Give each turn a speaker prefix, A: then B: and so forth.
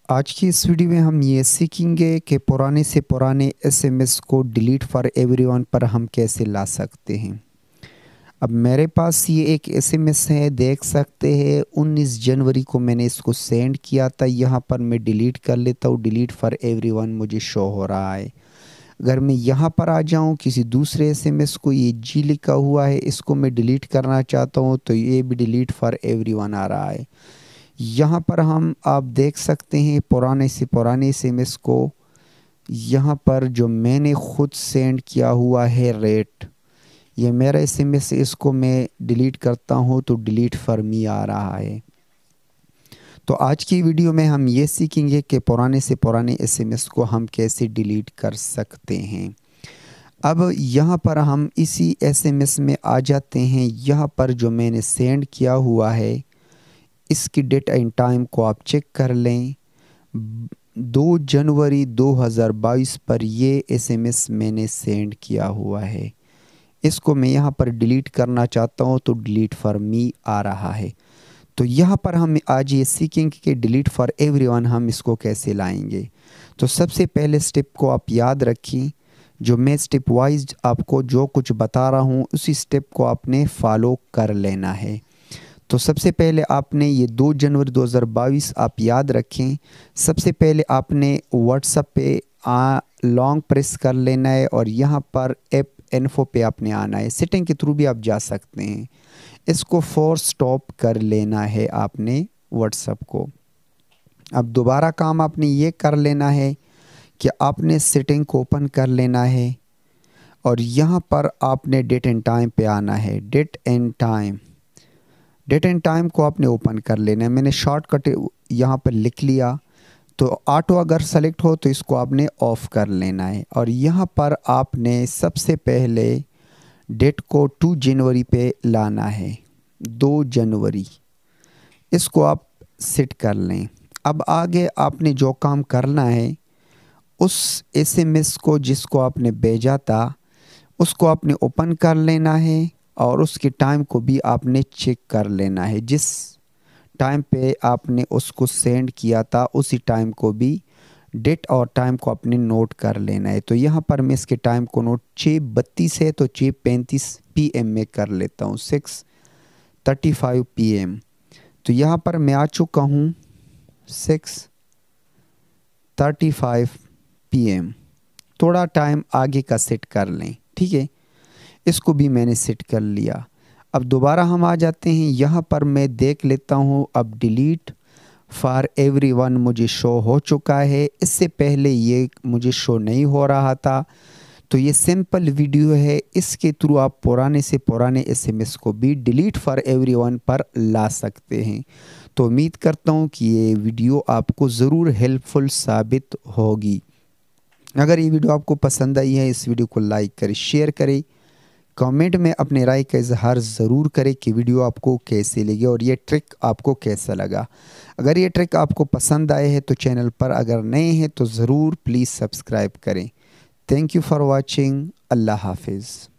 A: आज की इस वीडियो में हम ये सीखेंगे कि पुराने से पुराने एसएमएस को डिलीट फॉर एवरीवन पर हम कैसे ला सकते हैं। अब मेरे पास ये एक एसएमएस है, देख सकते हैं 19 जनवरी को मैंने इसको सेंड किया था। यहाँ पर मैं डिलीट कर लेता हूँ, डिलीट फॉर एवरीवन मुझे शो हो रहा है। अगर मैं यहाँ पर आ जाऊँ किसी दूसरे एसएमएस को, ये जी लिखा हुआ है, इसको मैं डिलीट करना चाहता हूँ तो ये भी डिलीट फॉर एवरीवन आ रहा है। यहाँ पर हम आप देख सकते हैं पुराने से पुराने एसएमएस को। यहाँ पर जो मैंने खुद सेंड किया हुआ है रेट, ये मेरा एसएमएस है, इसको मैं डिलीट करता हूँ तो डिलीट फॉर मी आ रहा है। तो आज की वीडियो में हम ये सीखेंगे कि पुराने से पुराने एसएमएस को हम कैसे डिलीट कर सकते हैं। अब यहाँ पर हम इसी एसएमएस में आ जाते हैं। यहाँ पर जो मैंने सेंड किया हुआ है इसकी डेट एंड टाइम को आप चेक कर लें। 2 जनवरी 2022 पर ये एसएमएस मैंने सेंड किया हुआ है। इसको मैं यहाँ पर डिलीट करना चाहता हूँ तो डिलीट फॉर मी आ रहा है। तो यहाँ पर हम आज ये सीखेंगे कि डिलीट फॉर एवरीवन हम इसको कैसे लाएंगे। तो सबसे पहले स्टेप को आप याद रखिए, जो मैं स्टेप वाइज आपको जो कुछ बता रहा हूँ उसी स्टेप को आपने फॉलो कर लेना है। तो सबसे पहले आपने ये 2 जनवरी 2022 आप याद रखें। सबसे पहले आपने व्हाट्सएप पे लॉन्ग प्रेस कर लेना है और यहाँ पर ऐप इन्फो पे आपने आना है। सेटिंग के थ्रू भी आप जा सकते हैं। इसको फोर्स स्टॉप कर लेना है आपने व्हाट्सएप को। अब दोबारा काम आपने ये कर लेना है कि आपने सेटिंग को ओपन कर लेना है और यहाँ पर आपने डेट एंड टाइम पे आना है। डेट एंड टाइम को आपने ओपन कर लेना है। मैंने शॉर्टकट यहाँ पर लिख लिया। तो ऑटो अगर सेलेक्ट हो तो इसको आपने ऑफ कर लेना है और यहाँ पर आपने सबसे पहले डेट को 2 जनवरी पे लाना है। 2 जनवरी इसको आप सेट कर लें। अब आगे आपने जो काम करना है, उस एसएमएस को जिसको आपने भेजा था उसको आपने ओपन कर लेना है और उसके टाइम को भी आपने चेक कर लेना है। जिस टाइम पे आपने उसको सेंड किया था उसी टाइम को भी, डेट और टाइम को आपने नोट कर लेना है। तो यहाँ पर मैं इसके टाइम को नोट 6:32 है तो 6:35 PM में कर लेता हूँ, 6:35 PM। तो यहाँ पर मैं आ चुका हूँ 6:35 PM। थोड़ा टाइम आगे का सेट कर लें, ठीक है। इसको भी मैंने सेट कर लिया। अब दोबारा हम आ जाते हैं। यहाँ पर मैं देख लेता हूँ, अब डिलीट फॉर एवरीवन मुझे शो हो चुका है। इससे पहले ये मुझे शो नहीं हो रहा था। तो ये सिंपल वीडियो है, इसके थ्रू आप पुराने से पुराने एसएमएस को भी डिलीट फॉर एवरीवन पर ला सकते हैं। तो उम्मीद करता हूँ कि ये वीडियो आपको ज़रूर हेल्पफुल साबित होगी। अगर ये वीडियो आपको पसंद आई है, इस वीडियो को लाइक करें, शेयर करें, कमेंट में अपने राय का इजहार ज़रूर करें कि वीडियो आपको कैसे लगी और ये ट्रिक आपको कैसा लगा। अगर ये ट्रिक आपको पसंद आए हैं तो चैनल पर अगर नए हैं तो ज़रूर प्लीज़ सब्सक्राइब करें। Thank you for watching. अल्लाह हाफिज़।